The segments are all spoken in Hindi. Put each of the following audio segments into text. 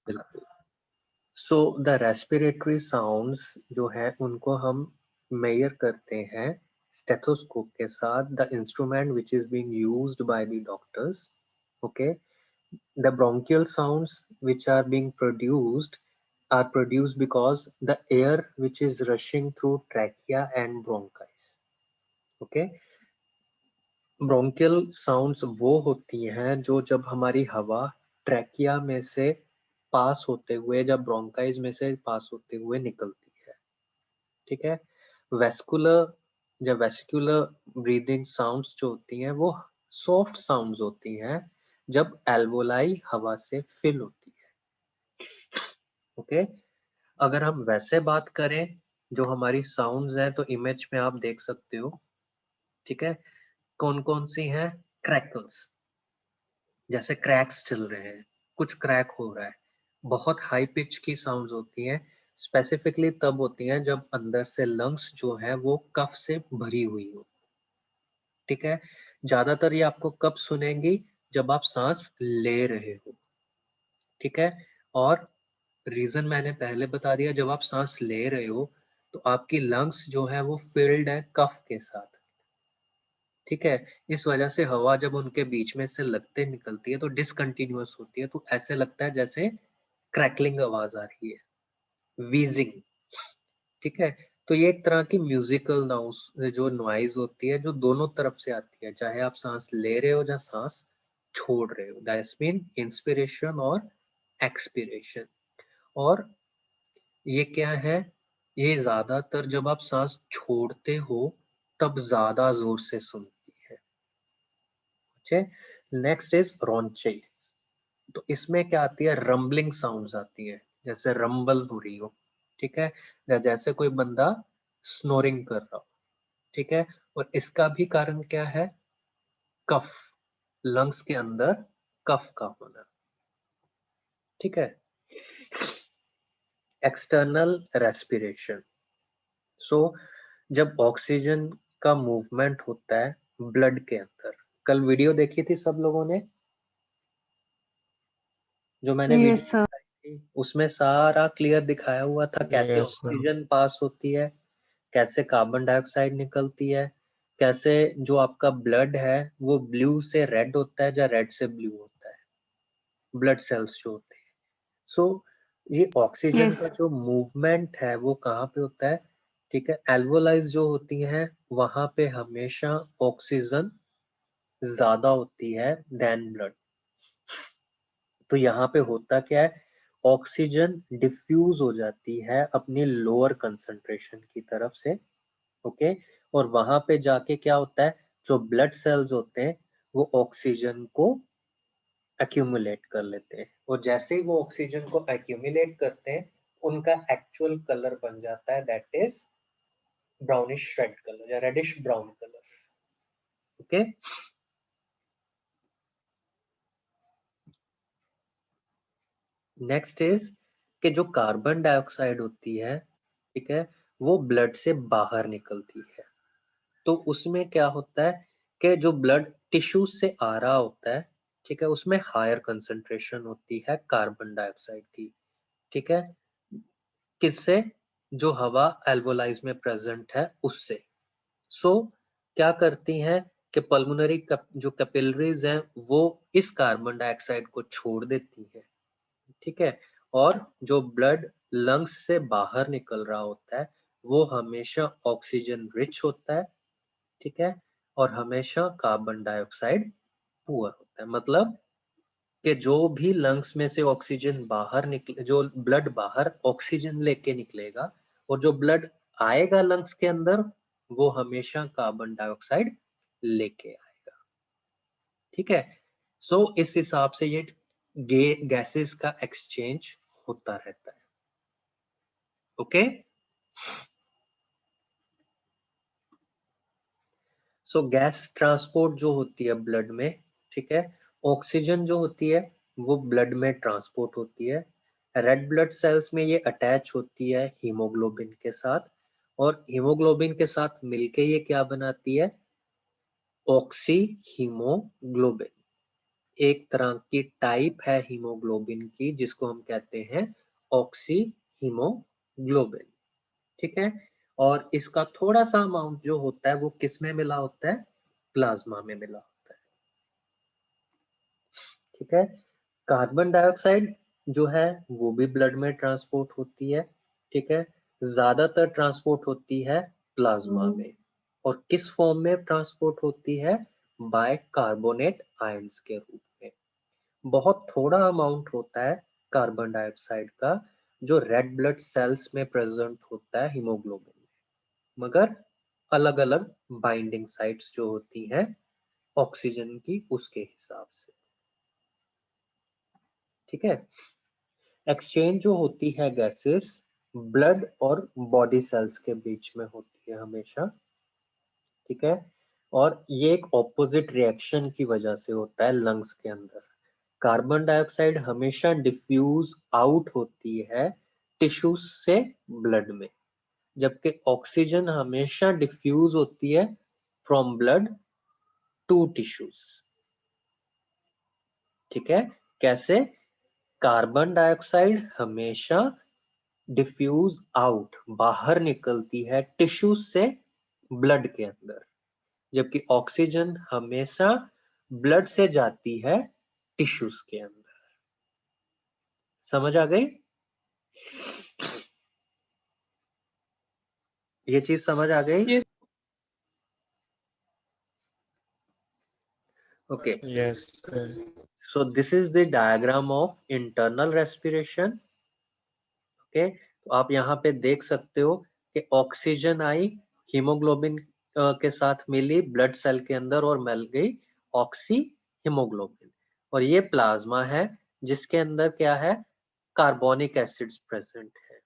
बिल्कुल। सो द रेस्पिरेटरी साउंड्स जो है उनको हम मेजर करते हैं स्टेथोस्कोप के साथ, the instrument which is being used by the doctors. Okay, the bronchial sounds which are produced because the air which is rushing through trachea and bronchus. Okay, bronchial sounds वो होती हैं जो जब हमारी हवा ट्रैकिया में से पास होते हुए, जब ब्रोंकाइज में से पास होते हुए निकलती है. ठीक है. वेस्कुलर ब्रीदिंग साउंड्स जो होती हैं वो सॉफ्ट साउंड्स होती हैं जब एल्वोलाई हवा से फिल होती है. ओके, अगर हम वैसे बात करें जो हमारी साउंड्स हैं तो इमेज में आप देख सकते हो. ठीक है, कौन कौन सी हैं? क्रैकल्स, जैसे क्रैक्स चल रहे हैं, कुछ क्रैक हो रहा है. बहुत हाई पिच की साउंड्स होती हैं, स्पेसिफिकली तब होती हैं जब अंदर से लंग्स जो है वो कफ से भरी हुई हो. ठीक है, ज्यादातर ये आपको कब सुनेंगी? जब आप सांस ले रहे हो. ठीक है, और रीजन मैंने पहले बता दिया, जब आप सांस ले रहे हो तो आपकी लंग्स जो है वो फिल्ड है कफ के साथ. ठीक है, इस वजह से हवा जब उनके बीच में से लगते निकलती है तो डिसकंटिन्यूअस होती है, तो ऐसे लगता है जैसे क्रैकलिंग आवाज आ रही है, वीजिंग. ठीक है, तो ये एक तरह की म्यूजिकल नॉइज होती है जो दोनों तरफ से आती है, चाहे आप सांस ले रहे हो या सांस छोड़ रहे हो. दैट्स मीन इंस्पिरेशन और एक्सपिरेशन. और ये क्या है? ये ज्यादातर जब आप सांस छोड़ते हो तब ज्यादा जोर से सुनती है. Next is rhonchi. तो इसमें क्या आती है? रंबलिंग साउंड्स आती है, जैसे रंबल हो रही हो. ठीक है, या जैसे कोई बंदा स्नोरिंग कर रहा हो. ठीक है, और इसका भी कारण क्या है? कफ, लंग्स के अंदर कफ का होना. ठीक है, एक्सटर्नल रेस्पिरेशन. सो जब ऑक्सीजन का मूवमेंट होता है ब्लड के अंदर, कल वीडियो देखी थी सब लोगों ने, जो मैंने यस वीडियो सर. दिखाई थी उसमें सारा क्लियर दिखाया हुआ था कैसे यस सर. ऑक्सीजन पास होती है, कैसे कार्बन डाइऑक्साइड निकलती है, कैसे जो आपका ब्लड है वो ब्लू से रेड होता है या रेड से ब्लू होता है, ब्लड सेल्स जो होते हैं. सो ये ऑक्सीजन यस. का जो मूवमेंट है वो कहाँ पे होता है? ठीक है, एल्वोलाइज जो होती हैं वहां पे हमेशा ऑक्सीजन ज्यादा होती है देन ब्लड. तो यहाँ पे होता क्या है? ऑक्सीजन डिफ्यूज हो जाती है अपनी लोअर कंसंट्रेशन की तरफ से. ओके, और वहां पे जाके क्या होता है? जो ब्लड सेल्स होते हैं वो ऑक्सीजन को एक्यूमुलेट कर लेते हैं, और जैसे ही वो ऑक्सीजन को एक्यूमुलेट करते हैं उनका एक्चुअल कलर बन जाता है, that is brownish red colour या reddish brown colour. Okay, next is कि जो कार्बन डाइऑक्साइड होती है, ठीक है, वो ब्लड से बाहर निकलती है. तो उसमें क्या होता है कि जो ब्लड टिश्यू से आ रहा होता है, ठीक है, उसमें हायर कंसंट्रेशन होती है कार्बन डाइऑक्साइड की. ठीक है, किससे? जो हवा एल्वोलाइज में प्रेजेंट है उससे. सो क्या करती हैं कि पल्मोनरी जो कैपिलरीज हैं वो इस कार्बन डाइऑक्साइड को छोड़ देती है. ठीक है, और जो ब्लड लंग्स से बाहर निकल रहा होता है वो हमेशा ऑक्सीजन रिच होता है. ठीक है, और हमेशा कार्बन डाइऑक्साइड पुअर होता है. मतलब कि जो भी लंग्स में से ऑक्सीजन बाहर निकले, जो ब्लड बाहर ऑक्सीजन लेके निकलेगा, और जो ब्लड आएगा लंग्स के अंदर वो हमेशा कार्बन डाइऑक्साइड लेके आएगा. ठीक है, सो इस हिसाब से ये गैसेस का एक्सचेंज होता रहता है. ओके, सो गैस ट्रांसपोर्ट जो होती है ब्लड में, ठीक है, ऑक्सीजन जो होती है वो ब्लड में ट्रांसपोर्ट होती है. रेड ब्लड सेल्स में ये अटैच होती है हीमोग्लोबिन के साथ, और हीमोग्लोबिन के साथ मिलके ये क्या बनाती है? Oxy haemoglobin. एक तरह की टाइप है हीमोग्लोबिन की जिसको हम कहते हैं ऑक्सी हीमोग्लोबिन, ठीक है। और इसका थोड़ा सा अमाउंट जो होता है वो किस में मिला होता है, प्लाज्मा में मिला होता है, ठीक है। कार्बन डाइऑक्साइड जो है वो भी ब्लड में ट्रांसपोर्ट होती है, ठीक है। ज्यादातर ट्रांसपोर्ट होती है प्लाज्मा में, और किस फॉर्म में ट्रांसपोर्ट होती है, बाय कार्बोनेट आयंस के रूप में। बहुत थोड़ा अमाउंट होता है कार्बन डाइऑक्साइड का जो रेड ब्लड सेल्स में प्रेजेंट होता है हीमोग्लोबिन में, मगर अलग अलग बाइंडिंग साइट्स जो होती हैं ऑक्सीजन की उसके हिसाब से, ठीक है। एक्सचेंज जो होती है गैसेस ब्लड और बॉडी सेल्स के बीच में होती है हमेशा, ठीक है। और ये एक ऑपोजिट रिएक्शन की वजह से होता है लंग्स के अंदर। कार्बन डाइऑक्साइड हमेशा डिफ्यूज आउट होती है टिश्यूज से ब्लड में, जबकि ऑक्सीजन हमेशा डिफ्यूज होती है फ्रॉम ब्लड टू टिश्यूज, ठीक है। कैसे, कार्बन डाइऑक्साइड हमेशा डिफ्यूज आउट बाहर निकलती है टिश्यूज से ब्लड के अंदर, जबकि ऑक्सीजन हमेशा ब्लड से जाती है टिश्यूज के अंदर। समझ आ गई, ये चीज समझ आ गई? Yes. Okay, Yes, sir. so this is the diagram of internal respiration, okay. तो आप यहाँ पे देख सकते हो कि ऑक्सीजन आई हीमोग्लोबिन के साथ मिली ब्लड सेल के अंदर और मिल गई ऑक्सी हीमोग्लोबिन, और ये प्लाज्मा है जिसके अंदर क्या है, कार्बोनिक एसिड्स प्रेजेंट है,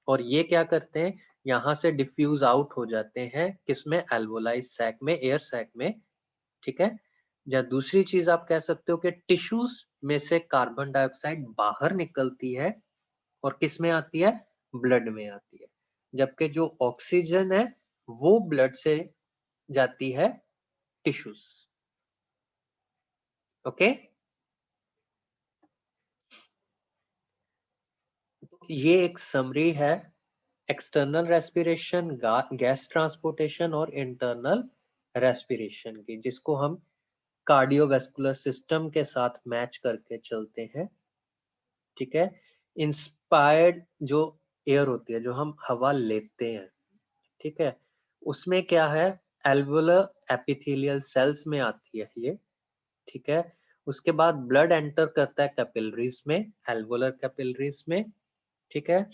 और ये क्या करते हैं, यहाँ से डिफ्यूज आउट हो जाते हैं किसमें, एल्वोलाई सैक में, एयर सैक में, ठीक है। या दूसरी चीज आप कह सकते हो कि टिश्यूज में से कार्बन डाइऑक्साइड बाहर निकलती है और किस में आती है, ब्लड में आती है, जबकि जो ऑक्सीजन है वो ब्लड से जाती है टिश्यूज, ओके। ये एक समरी है एक्सटर्नल रेस्पिरेशन, गैस ट्रांसपोर्टेशन और इंटरनल रेस्पिरेशन की, जिसको हम कार्डियोवैस्कुलर सिस्टम के साथ मैच करके चलते हैं, ठीक है। इंस्पायर्ड जो एयर होती है, जो हम हवा लेते हैं, ठीक है, उसमें क्या है, एल्वुलर एपिथेलियल सेल्स में आती है ये, ठीक है। उसके बाद ब्लड एंटर करता है कैपिलरीज में, एल्वुलर कैपिलरीज में, ठीक है।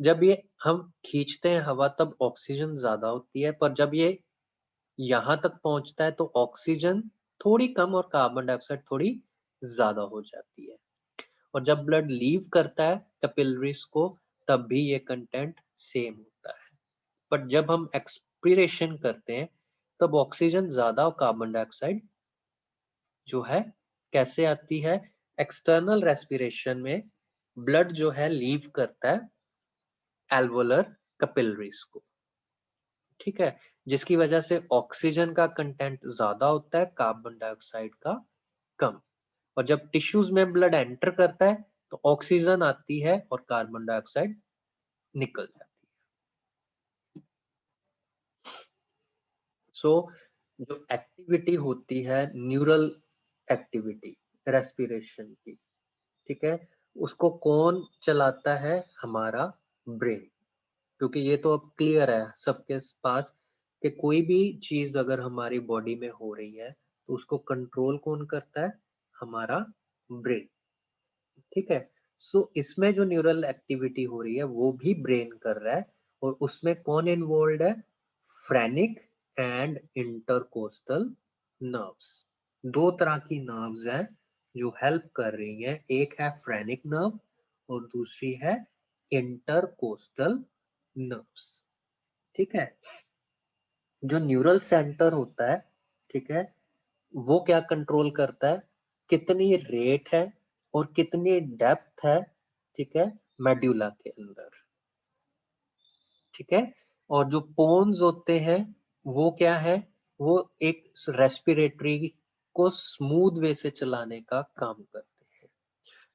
जब ये हम खींचते हैं हवा तब ऑक्सीजन ज्यादा होती है, पर जब ये यहाँ तक पहुंचता है तो ऑक्सीजन थोड़ी कम और कार्बन डाइऑक्साइड थोड़ी ज्यादा हो जाती है, और जब ब्लड लीव करता है कैपिलरीज को तब भी ये कंटेंट सेम होता है, बट जब हम एक्सपीरेशन करते हैं तब ऑक्सीजन ज्यादा और कार्बन डाइऑक्साइड जो है कैसे आती है, एक्सटर्नल रेस्पिरेशन में ब्लड जो है लीव करता है एल्वोलर कैपिलरीज को, ठीक है, जिसकी वजह से ऑक्सीजन का कंटेंट ज्यादा होता है, कार्बन डाइऑक्साइड का कम, और जब टिश्यूज में ब्लड एंटर करता है तो ऑक्सीजन आती है और कार्बन डाइऑक्साइड निकल जाती है। सो जो एक्टिविटी होती है न्यूरल एक्टिविटी रेस्पिरेशन की, ठीक है, उसको कौन चलाता है, हमारा ब्रेन, क्योंकि ये तो अब क्लियर है सबके पास कि कोई भी चीज अगर हमारी बॉडी में हो रही है तो उसको कंट्रोल कौन करता है, हमारा ब्रेन, ठीक है। सो इसमें जो न्यूरल एक्टिविटी हो रही है वो भी ब्रेन कर रहा है, और उसमें कौन इन्वॉल्व है, फ्रेनिक एंड इंटरकोस्टल नर्व्स। दो तरह की नर्व्स हैं जो हेल्प कर रही हैं, एक है फ्रेनिक नर्व और दूसरी है इंटरकोस्टल नर्व्स, ठीक है। जो न्यूरल सेंटर होता है, ठीक है, वो क्या कंट्रोल करता है, कितनी रेट है और कितनी डेप्थ है, ठीक है, मेड्यूला के अंदर, ठीक है। और जो पोन्स होते हैं वो क्या है, वो एक रेस्पिरेटरी को स्मूथ वे से चलाने का काम करते हैं।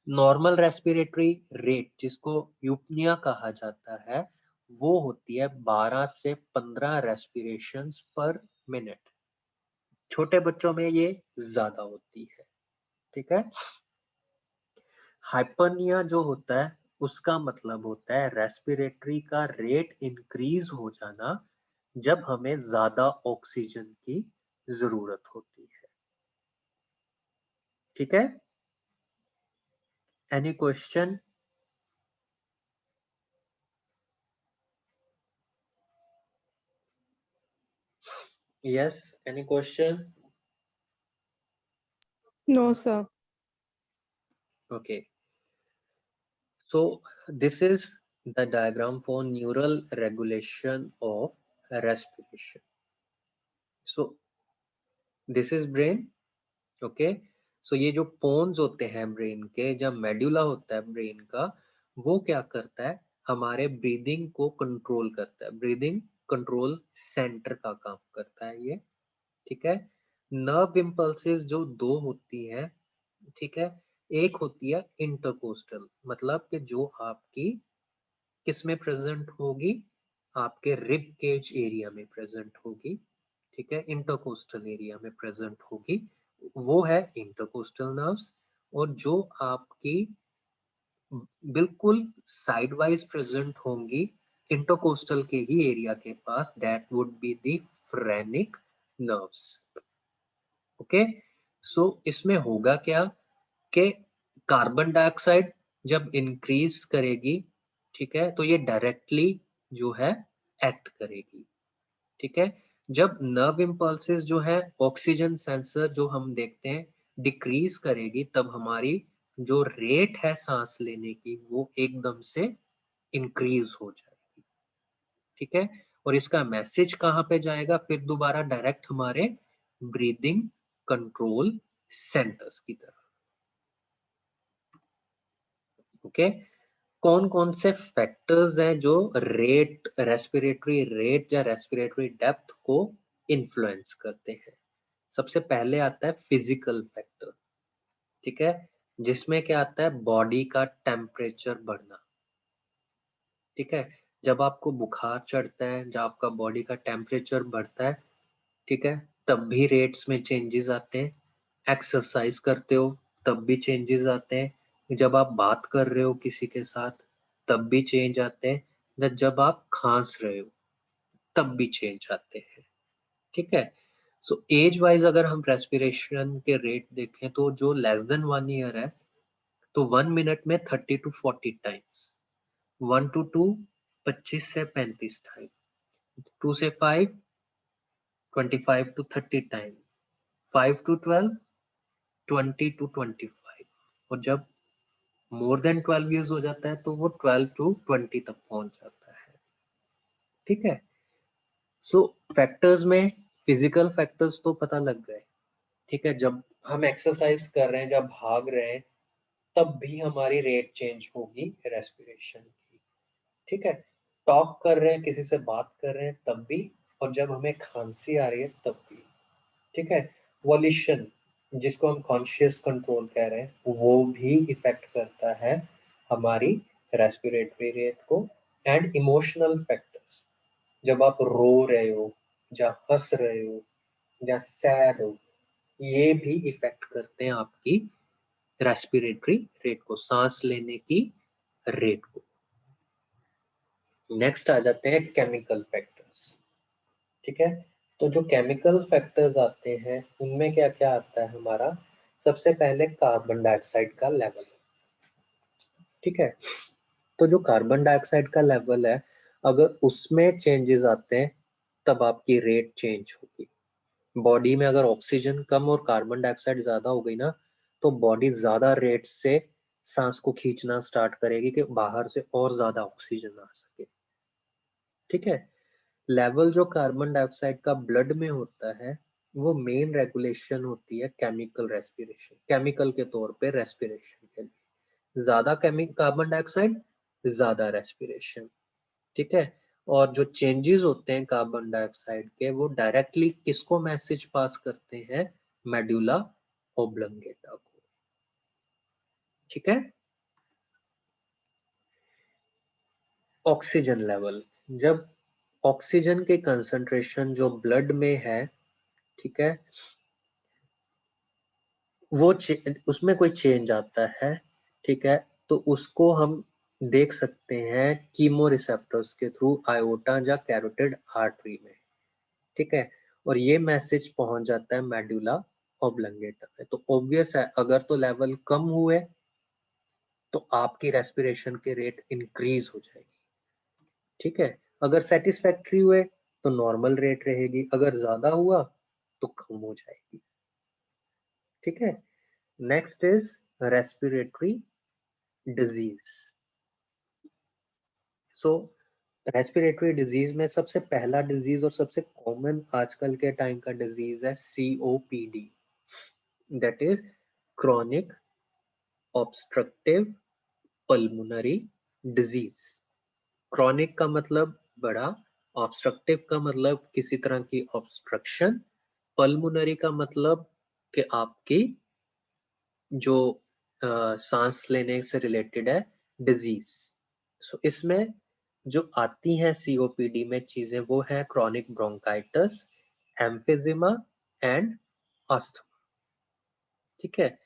नॉर्मल रेस्पिरेटरी रेट, जिसको यूपनिया कहा जाता है, वो होती है 12 से 15 रेस्पिरेशंस पर मिनट। छोटे बच्चों में ये ज्यादा होती है, ठीक है। हाइपरनिया जो होता है उसका मतलब होता है रेस्पिरेटरी का रेट इंक्रीज हो जाना जब हमें ज्यादा ऑक्सीजन की जरूरत होती है, ठीक है। Any question? Yes, any question? No, sir. Okay, so this is the diagram for neural regulation of respiration. So this is brain. Okay, so ये जो पोन्स होते हैं ब्रेन के, जब मेडुला होता है ब्रेन का, वो क्या करता है, हमारे ब्रीदिंग को कंट्रोल करता है। ब्रीदिंग कंट्रोल सेंटर का काम करता है ये, ठीक है। नर्व इम्पल्सेस जो दो होती है, ठीक है। एक होती है इंटरकोस्टल, मतलब कि जो आपकी किस में प्रेजेंट होगी, आपके रिब केज एरिया में प्रेजेंट होगी, ठीक है, इंटरकोस्टल एरिया में प्रेजेंट होगी, वो है इंटरकोस्टल नर्व्स। और जो आपकी बिल्कुल साइड वाइज प्रेजेंट होंगी इंटरकोस्टल के ही एरिया के पास, that would be the phrenic nerves. Okay, so इसमें होगा क्या कि कार्बन डाइऑक्साइड जब इंक्रीज करेगी, ठीक है, तो ये डायरेक्टली जो है एक्ट करेगी, ठीक है। जब नर्व इम्पल्सेस जो है ऑक्सीजन सेंसर जो हम देखते हैं डिक्रीज करेगी, तब हमारी जो रेट है सांस लेने की वो एकदम से इंक्रीज हो जाएगी, ठीक है। और इसका मैसेज कहाँ पे जाएगा फिर दोबारा, डायरेक्ट हमारे ब्रीदिंग कंट्रोल सेंटर्स की तरफ, ओके। कौन कौन से फैक्टर्स हैं जो रेट, रेस्पिरेटरी रेट या रेस्पिरेटरी डेप्थ को इन्फ्लुएंस करते हैं? सबसे पहले आता है फिजिकल फैक्टर, ठीक है, जिसमें क्या आता है, बॉडी का टेम्परेचर बढ़ना, ठीक है। जब आपको बुखार चढ़ता है, जब आपका बॉडी का टेम्परेचर बढ़ता है, ठीक है, तब भी रेट्स में चेंजेस आते हैं। एक्सरसाइज करते हो तब भी चेंजेस आते हैं। जब आप बात कर रहे हो किसी के साथ तब भी चेंज आते हैं। जब आप खांस रहे हो तब भी चेंज आते हैं, ठीक है। सो एज वाइज अगर हम रेस्पिरेशन के रेट देखें तो जो लेस देन 1 ईयर है, तो 1 मिनट में 30 to 40 टाइम्स, 1 to 2 25 से 35 टाइम, 2 से 5 25 to 30 टाइम, 5 to 12 20 to 25, और जब मोर देन 12 ईयर्स हो जाता है तो वो 12 to 20 तक पहुंच जाता है, ठीक है। सो फैक्टर्स में फिजिकल फैक्टर्स तो पता लग गए, ठीक है। जब हम एक्सरसाइज कर रहे हैं, जब भाग रहे हैं, तब भी हमारी रेट चेंज होगी रेस्पिरेशन की, ठीक है। टॉक कर रहे हैं, किसी से बात कर रहे हैं तब भी, और जब हमें खांसी आ रही है तब भी, ठीक है। वॉल्यूशन, जिसको हम कॉन्शियस कंट्रोल कह रहे हैं, वो भी इफेक्ट करता है हमारी रेस्पिरेटरी रेट को। एंड इमोशनल फैक्टर्स, जब आप रो रहे हो, या हंस रहे हो, या सैड हो, ये भी इफेक्ट करते हैं आपकी रेस्पिरेटरी रेट को, सांस लेने की रेट को। नेक्स्ट आ जाते हैं केमिकल फैक्टर्स, ठीक है। तो जो केमिकल फैक्टर्स आते हैं उनमें क्या क्या आता है हमारा, सबसे पहले कार्बन डाइऑक्साइड का लेवल, ठीक है। तो जो कार्बन डाइऑक्साइड का लेवल है, अगर उसमें चेंजेस आते हैं तब आपकी रेट चेंज होगी। बॉडी में अगर ऑक्सीजन कम और कार्बन डाइऑक्साइड ज्यादा हो गई ना, तो बॉडी ज्यादा रेट से सांस को खींचना स्टार्ट करेगी कि बाहर से और ज्यादा ऑक्सीजन आ सके, ठीक है। लेवल जो कार्बन डाइऑक्साइड का ब्लड में होता है, वो मेन रेगुलेशन होती है केमिकल रेस्पिरेशन, केमिकल के तौर पे रेस्पिरेशन के लिए ज्यादा कार्बन डाइऑक्साइड, ज्यादा रेस्पिरेशन, ठीक है। और जो चेंजेस होते हैं कार्बन डाइऑक्साइड के, वो डायरेक्टली किसको मैसेज पास करते हैं, मेडुला ओब्लंगेटा को। ठीक है। ऑक्सीजन लेवल, जब ऑक्सीजन के कंसंट्रेशन जो ब्लड में है, ठीक है, वो उसमें कोई चेंज आता है, ठीक है, तो उसको हम देख सकते हैं कीमो रिसेप्टर्स के थ्रू आयोटा या कैरोटिड आर्टरी में। ठीक है, और ये मैसेज पहुंच जाता है मेडुला ऑब्लंगेटा में। तो ऑब्वियस है, अगर तो लेवल कम हुए तो आपकी रेस्पिरेशन के रेट इंक्रीज हो जाएगी। ठीक है, अगर सेटिस्फैक्ट्री हुए तो नॉर्मल रेट रहेगी, अगर ज्यादा हुआ तो कम हो जाएगी। ठीक है, next is respiratory disease. So respiratory disease में सबसे पहला डिजीज और सबसे कॉमन आजकल के टाइम का डिजीज है COPD, that is chronic obstructive pulmonary disease. Chronic का मतलब बड़ा, ऑब्स्ट्रक्टिव का मतलब किसी तरह की ऑब्स्ट्रक्शन, पल्मोनरी का मतलब कि आपकी जो सांस लेने से रिलेटेड है डिजीज। सो इसमें जो आती हैं COPD में चीजें वो है क्रॉनिक ब्रोंकाइटिस, एम्फिजिमा एंड अस्थमा। ठीक है,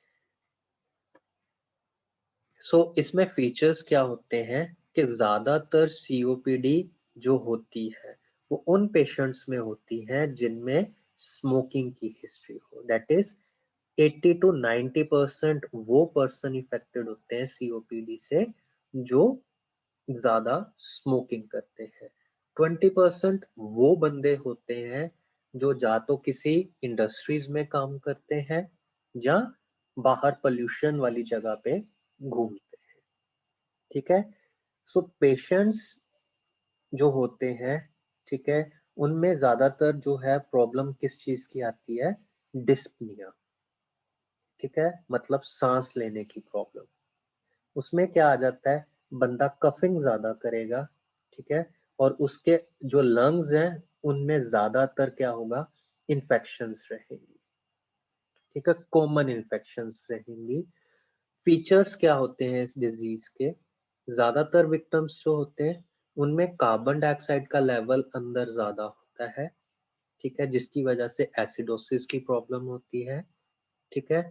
सो इसमें फीचर्स क्या होते हैं कि ज्यादातर COPD जो होती है वो उन पेशेंट्स में होती है जिनमें स्मोकिंग की हिस्ट्री हो, दैट इज 80 to 90% वो पर्सन इफेक्टेड होते हैं COPD से जो ज्यादा स्मोकिंग करते हैं। 20% वो बंदे होते हैं जो या तो किसी इंडस्ट्रीज में काम करते हैं या बाहर पोल्यूशन वाली जगह पे घूमते हैं। ठीक है, सो पेशेंट्स जो होते हैं, ठीक है, उनमें ज्यादातर जो है प्रॉब्लम किस चीज की आती है, डिस्पनिया। ठीक है, मतलब सांस लेने की प्रॉब्लम। उसमें क्या आ जाता है, बंदा कफिंग ज्यादा करेगा। ठीक है, और उसके जो लंग्स हैं उनमें ज्यादातर क्या होगा, इन्फेक्शंस रहेंगी। ठीक है, कॉमन इन्फेक्शंस रहेंगी। फीचर्स क्या होते हैं इस डिजीज के, ज्यादातर विक्टिम्स जो होते हैं उनमें कार्बन डाइऑक्साइड का लेवल अंदर ज्यादा होता है। ठीक है, जिसकी वजह से एसिडोसिस की प्रॉब्लम होती है। ठीक है,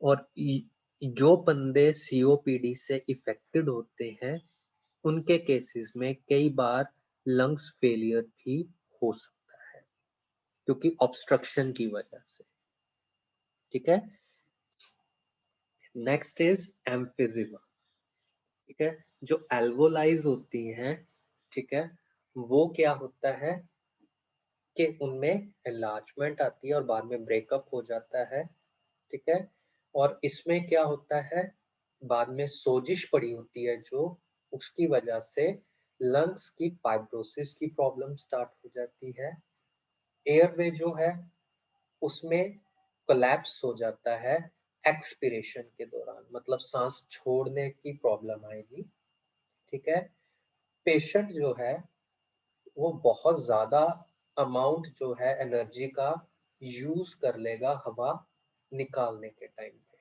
और जो बंदे COPD से इफेक्टेड होते हैं उनके केसेस में कई बार लंग्स फेलियर भी हो सकता है क्योंकि ऑब्स्ट्रक्शन की वजह से। ठीक है, नेक्स्ट इज एम्फिजिमा। ठीक है, जो एल्वोलाइज होती हैं, ठीक है, वो क्या होता है कि उनमें एनलार्जमेंट आती है और बाद में ब्रेकअप हो जाता है। ठीक है, और इसमें क्या होता है, बाद में सोजिश पड़ी होती है जो, उसकी वजह से लंग्स की फाइब्रोसिस की प्रॉब्लम स्टार्ट हो जाती है। एयरवे जो है उसमें कोलैप्स हो जाता है एक्सपिरेशन के दौरान, मतलब सांस छोड़ने की प्रॉब्लम आएगी। ठीक है, पेशेंट जो है वो बहुत ज्यादा अमाउंट जो है एनर्जी का यूज कर लेगा हवा निकालने के टाइम पे।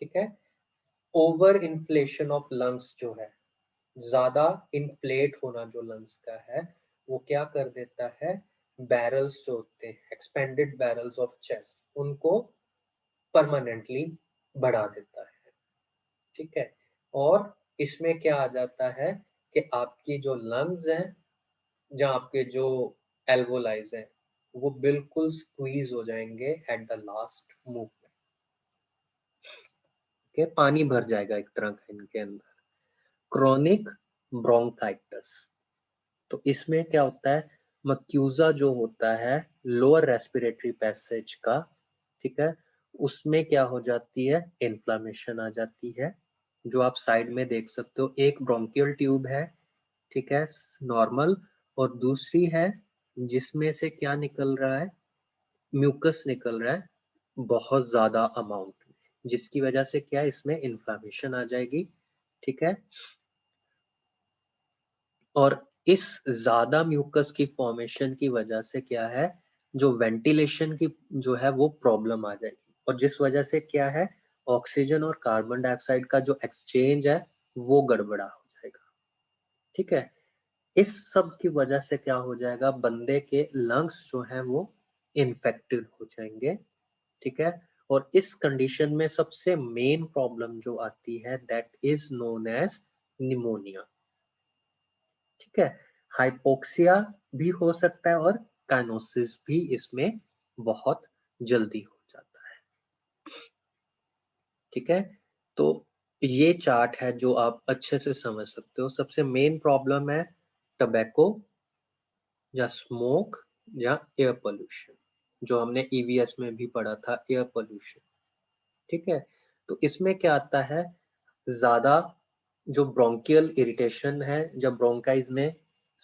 ठीक है, ओवर इन्फ्लेशन ऑफ लंग्स जो है, ज्यादा इन्फ्लेट होना जो लंग्स का है वो क्या कर देता है, बैरल्स जो होते हैं एक्सपेंडेड बैरल्स ऑफ चेस्ट उनको परमानेंटली बढ़ा देता है। ठीक है, और इसमें क्या आ जाता है कि आपकी जो लंग्स हैं या आपके जो एल्वोलाइज हैं वो बिल्कुल स्क्वीज हो जाएंगे एट द लास्ट मूवमेंट के, पानी भर जाएगा एक तरह का इनके अंदर। क्रॉनिक ब्रोंकाइटिस, तो इसमें क्या होता है, मक्यूजा जो होता है लोअर रेस्पिरेटरी पैसेज का, ठीक है, उसमें क्या हो जाती है, इन्फ्लामेशन आ जाती है। जो आप साइड में देख सकते हो, एक ब्रोंकियल ट्यूब है, ठीक है, नॉर्मल, और दूसरी है जिसमें से क्या निकल रहा है, म्यूकस निकल रहा है बहुत ज्यादा अमाउंट में, जिसकी वजह से क्या, इसमें इन्फ्लामेशन आ जाएगी। ठीक है, और इस ज्यादा म्यूकस की फॉर्मेशन की वजह से क्या है, जो वेंटिलेशन की जो है वो प्रॉब्लम आ जाएगी, और जिस वजह से क्या है, ऑक्सीजन और कार्बन डाइऑक्साइड का जो एक्सचेंज है वो गड़बड़ा हो जाएगा। ठीक है, इस सब की वजह से क्या हो जाएगा, बंदे के लंग्स जो हैं वो इन्फेक्टेड हो जाएंगे। ठीक है, और इस कंडीशन में सबसे मेन प्रॉब्लम जो आती है that is known as pneumonia. ठीक है, हाइपोक्सिया भी हो सकता है और काइनोसिस भी इसमें बहुत जल्दी हो जाता है। ठीक है, तो ये चार्ट है जो आप अच्छे से समझ सकते हो। सबसे मेन प्रॉब्लम है टबैको या स्मोक या एयर पोल्यूशन, जो हमने ईवीएस में भी पढ़ा था, एयर पोल्यूशन। ठीक है, तो इसमें क्या आता है, ज्यादा जो ब्रोंकियल इरिटेशन है, जब ब्रोंकाइज में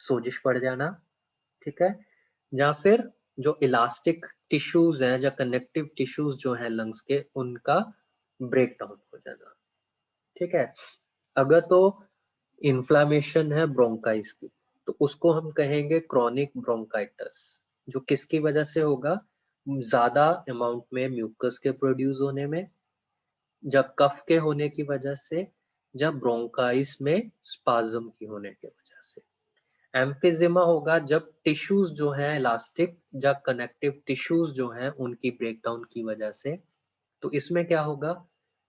सोजिश पड़ जाना। ठीक है, या फिर जो इलास्टिक टिश्यूज हैं या कनेक्टिव टिश्यूज जो हैं लंग्स के, उनका ब्रेक डाउन हो जाना। ठीक है, अगर तो इन्फ्लामेशन है ब्रोंकाइस की, तो उसको हम कहेंगे क्रॉनिक ब्रोंकाइटिस, जो किसकी वजह से होगा, ज्यादा अमाउंट में म्यूकस के प्रोड्यूस होने में, जब कफ के होने की वजह से, जब ब्रोंकाइस में स्पाज्म की होने की वजह से। एम्फिजिमा होगा जब टिश्यूज जो हैं इलास्टिक या कनेक्टिव टिश्यूज जो हैं उनकी ब्रेकडाउन की वजह से। तो इसमें क्या होगा,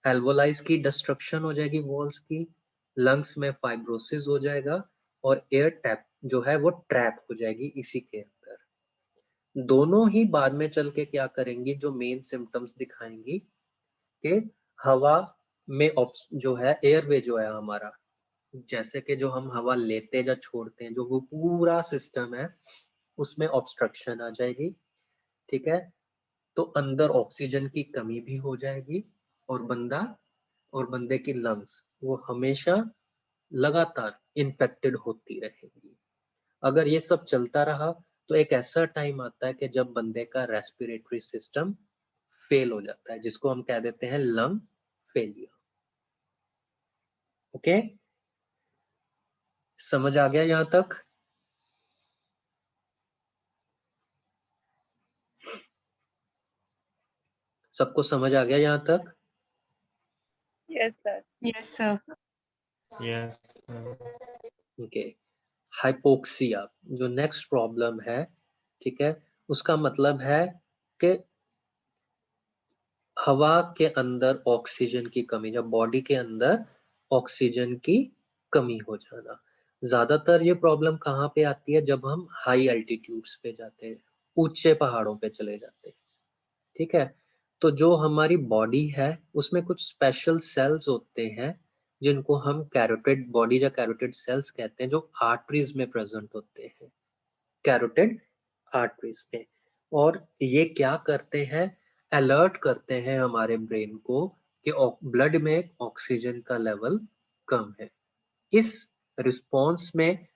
एल्वोलाइज की डिस्ट्रक्शन हो जाएगी वॉल्स की, लंग्स में फाइब्रोसिस हो जाएगा, और एयर टैप जो है वो ट्रैप हो जाएगी इसी के अंदर। दोनों ही बाद में चल के क्या करेंगी, जो मेन सिम्टम्स दिखाएंगी कि हवा में जो है एयरवे जो है हमारा, जैसे कि जो हम हवा लेते या छोड़ते हैं, जो वो पूरा सिस्टम है उसमें ऑब्स्ट्रक्शन आ जाएगी। ठीक है, तो अंदर ऑक्सीजन की कमी भी हो जाएगी, और बंदे की लंग्स वो हमेशा लगातार इन्फेक्टेड होती रहेगी। अगर ये सब चलता रहा तो एक ऐसा टाइम आता है कि जब बंदे का रेस्पिरेटरी सिस्टम फेल हो जाता है, जिसको हम कह देते हैं लंग फेलियर। ओके, समझ आ गया यहां तक? सबको समझ आ गया यहां तक? Yes, sir. Yes, sir. Yes. Okay, hypoxia जो नेक्स्ट प्रॉब्लम है, ठीक है, उसका मतलब है कि हवा के अंदर ऑक्सीजन की कमी, जब बॉडी के अंदर ऑक्सीजन की कमी हो जाना। ज्यादातर ये प्रॉब्लम कहाँ पे आती है, जब हम हाई एल्टीट्यूड्स पे जाते हैं, ऊंचे पहाड़ों पे चले जाते हैं। ठीक है, तो जो हमारी बॉडी है उसमें कुछ स्पेशल सेल्स होते हैं जिनको हम कैरोटिड बॉडी या कैरोटिड सेल्स कहते हैं, जो आर्टरीज में प्रेजेंट होते हैं, कैरोटिड आर्टरीज में। और ये क्या करते हैं, अलर्ट करते हैं हमारे ब्रेन को कि ब्लड में ऑक्सीजन का लेवल कम है। इस रिस्पॉन्स में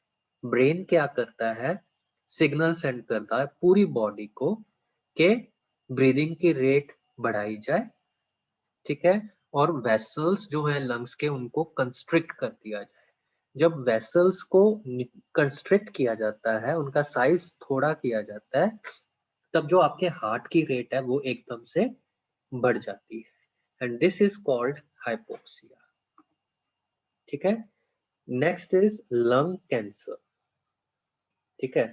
ब्रेन क्या करता है, सिग्नल सेंड करता है पूरी बॉडी को कि ब्रीदिंग की रेट बढ़ाई जाए। ठीक है, और वेसल्स जो है लंग्स के उनको कंस्ट्रिक्ट कर दिया जाए। जब वेसल्स को कंस्ट्रिक्ट किया जाता है, उनका साइज थोड़ा किया जाता है, तब जो आपके हार्ट की रेट है वो एकदम से बढ़ जाती है, and this is called hypoxia. ठीक है, नेक्स्ट इज लंग कैंसर। ठीक है,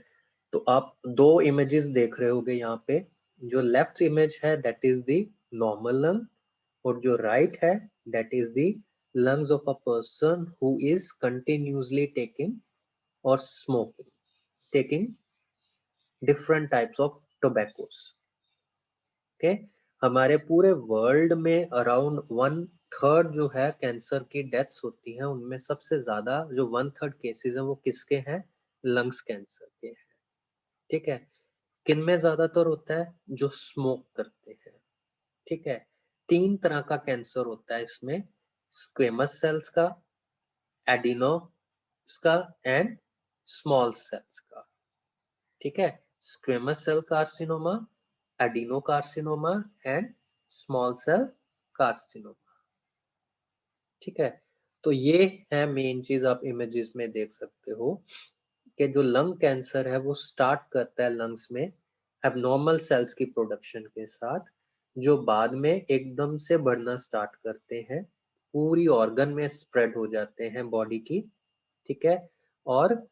तो आप दो इमेजेस देख रहे होगे यहाँ पे, जो लेफ्ट इमेज है that is the normal lung, और जो राइट है that is the lungs of a person who is continuously taking or smoking, taking different types of tobaccos. Okay, हमारे पूरे वर्ल्ड में अराउंड 1/3 जो है कैंसर की डेथ्स होती हैं, उनमें सबसे ज्यादा जो 1/3 केसेस हैं वो किसके हैं, लंग्स कैंसर के हैं। ठीक है, किन में ज्यादातर होता है, जो स्मोक करते हैं। ठीक है, 3 तरह का कैंसर होता है इसमें, स्क्वेमस सेल्स का, एडिनोस का, एंड स्मॉल सेल्स का। ठीक है, squamous cell carcinoma, adenocarcinoma and small cell carcinoma. ठीक है, तो ये है मेन चीज, आप इमेजेस में देख सकते हो कि जो लंग कैंसर है वो स्टार्ट करता है लंग्स में, एबनॉर्मल सेल्स की प्रोडक्शन के साथ, जो बाद में एकदम से बढ़ना स्टार्ट करते हैं, पूरी ऑर्गन में स्प्रेड हो जाते हैं बॉडी की, ठीक है, और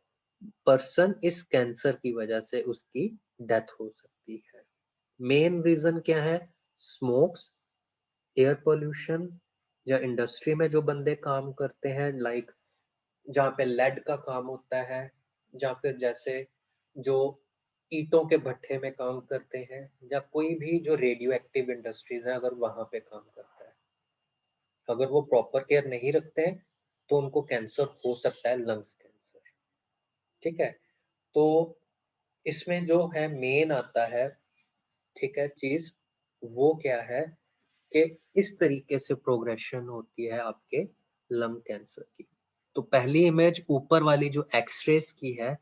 पर्सन इस कैंसर की वजह से उसकी डेथ हो सकती है। मेन रीजन क्या है? स्मोक्स, एयर पोल्यूशन, या इंडस्ट्री में जो बंदे काम करते हैं, लाइक जहाँ पे लेड का काम होता है, या फिर जैसे जो ईंटों के भट्ठे में काम करते हैं, या कोई भी जो रेडियो एक्टिव इंडस्ट्रीज है, अगर वहां पे काम करता है, अगर वो प्रॉपर केयर नहीं रखते हैं तो उनको कैंसर हो सकता है, लंग्स कैंसर, ठीक है। तो इसमें जो है मेन आता है, ठीक है, चीज वो क्या है कि इस तरीके से प्रोग्रेशन होती है आपके लंग कैंसर की। तो पहली इमेज ऊपर वाली जो एक्सरेस की है,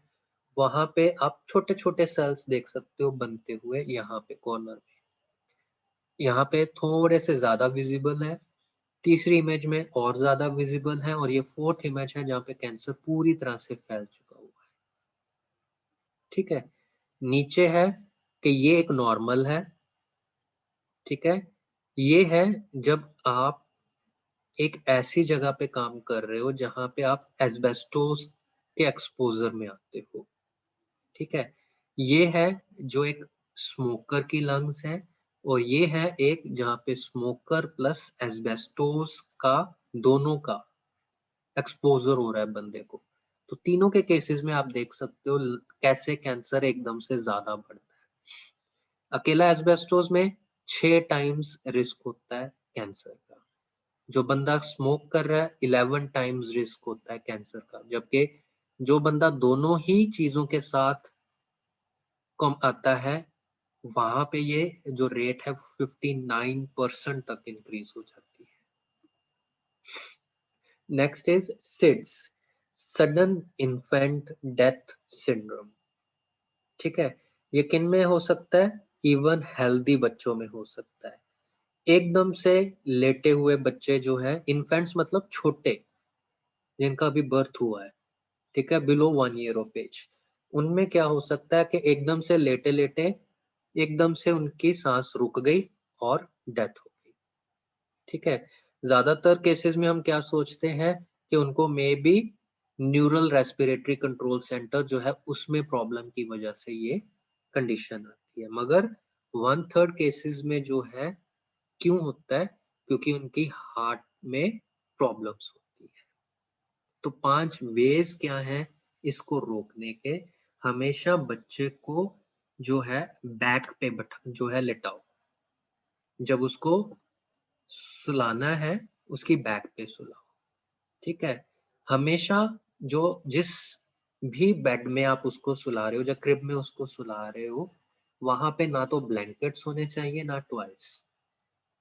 वहां पे आप छोटे छोटे सेल्स देख सकते हो बनते हुए, यहाँ पे कॉर्नर में, यहाँ पे थोड़े से ज्यादा विजिबल है, तीसरी इमेज में और ज्यादा विजिबल है, और ये फोर्थ इमेज है जहाँ पे कैंसर पूरी तरह से फैल चुका हुआ है, ठीक है। नीचे है कि ये एक नॉर्मल है, ठीक है। ये है जब आप एक ऐसी जगह पे काम कर रहे हो जहां पे आप एस्बेस्टोस के एक्सपोजर में आते हो, ठीक है। ये है जो एक स्मोकर की लंग्स है, और ये है एक जहाँ पे स्मोकर प्लस एस्बेस्टोस का दोनों का एक्सपोजर हो रहा है बंदे को। तो तीनों के केसेस में आप देख सकते हो कैसे कैंसर एकदम से ज्यादा बढ़ता है। अकेला एस्बेस्टोस में 6 टाइम्स रिस्क होता है कैंसर का, जो बंदा स्मोक कर रहा है 11 टाइम्स रिस्क होता है कैंसर का, जबकि जो बंदा दोनों ही चीजों के साथ कम आता है, वहां पे ये जो रेट है 59% तक इंक्रीज हो जाती है। Next is seeds, sudden infant death syndrome, ठीक है। ये किन में हो सकता है? इवन हेल्दी बच्चों में हो सकता है। एकदम से लेटे हुए बच्चे जो है, इन्फेंट्स मतलब छोटे, जिनका अभी बर्थ हुआ है, ठीक है, बिलो 1 ईयर ऑफ एज, उनमें क्या हो सकता है कि एकदम से लेटे लेटे एकदम से उनकी सांस रुक गई और डेथ हो गई, ठीक है। ज्यादातर केसेस में हम क्या सोचते हैं कि उनको may be neural respiratory control centre जो है उसमें प्रॉब्लम की वजह से ये कंडीशन आती है, मगर 1/3 केसेस में जो है क्यों होता है? क्योंकि उनकी हार्ट में प्रॉब्लम्स होती है। तो 5 वेज क्या हैं इसको रोकने के? हमेशा बच्चे को जो है बैक पे जो है लेटाओ, जब उसको सुलाना है उसकी बैक पे सुलाओ, ठीक है। हमेशा जो जिस भी बेड में आप उसको सुला रहे हो, या क्रिब में उसको सुला रहे हो, वहां पे ना तो ब्लैंकेट्स होने चाहिए ना टॉयज,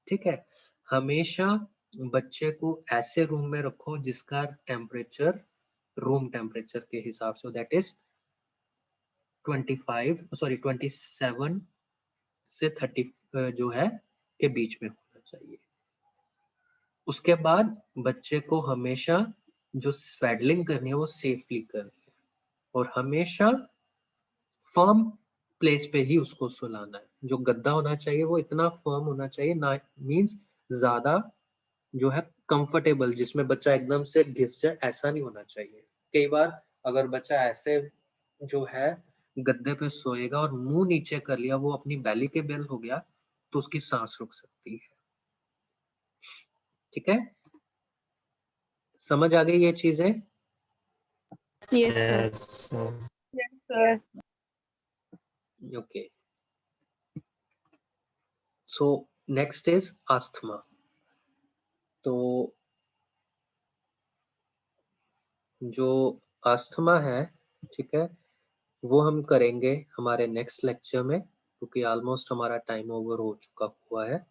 ठीक है। हमेशा बच्चे को ऐसे रूम में रखो जिसका टेम्परेचर रूम टेम्परेचर के हिसाब से, दैट इज 27 से 30 जो है के बीच में होना चाहिए। उसके बाद बच्चे को हमेशा जो स्वेडलिंग करनी है वो सेफली करनी है, और हमेशा फर्म प्लेस पे ही उसको सुलाना है। जो गद्दा होना चाहिए वो इतना फर्म होना चाहिए, ना मींस ज्यादा जो है कंफर्टेबल जिसमें बच्चा एकदम से घिस जाए, ऐसा नहीं होना चाहिए। कई बार अगर बच्चा ऐसे जो है गद्दे पे सोएगा और मुंह नीचे कर लिया, वो अपनी बैली के बेल हो गया, तो उसकी सांस रुक सकती है, ठीक है। समझ आ गई ये चीजें? Yes, sir. Yes. Yes, sir. Okay, so next is asthma. तो जो अस्थमा है, ठीक है, वो हम करेंगे हमारे नेक्स्ट लेक्चर में, क्योंकि ऑलमोस्ट हमारा टाइम ओवर हो चुका हुआ है।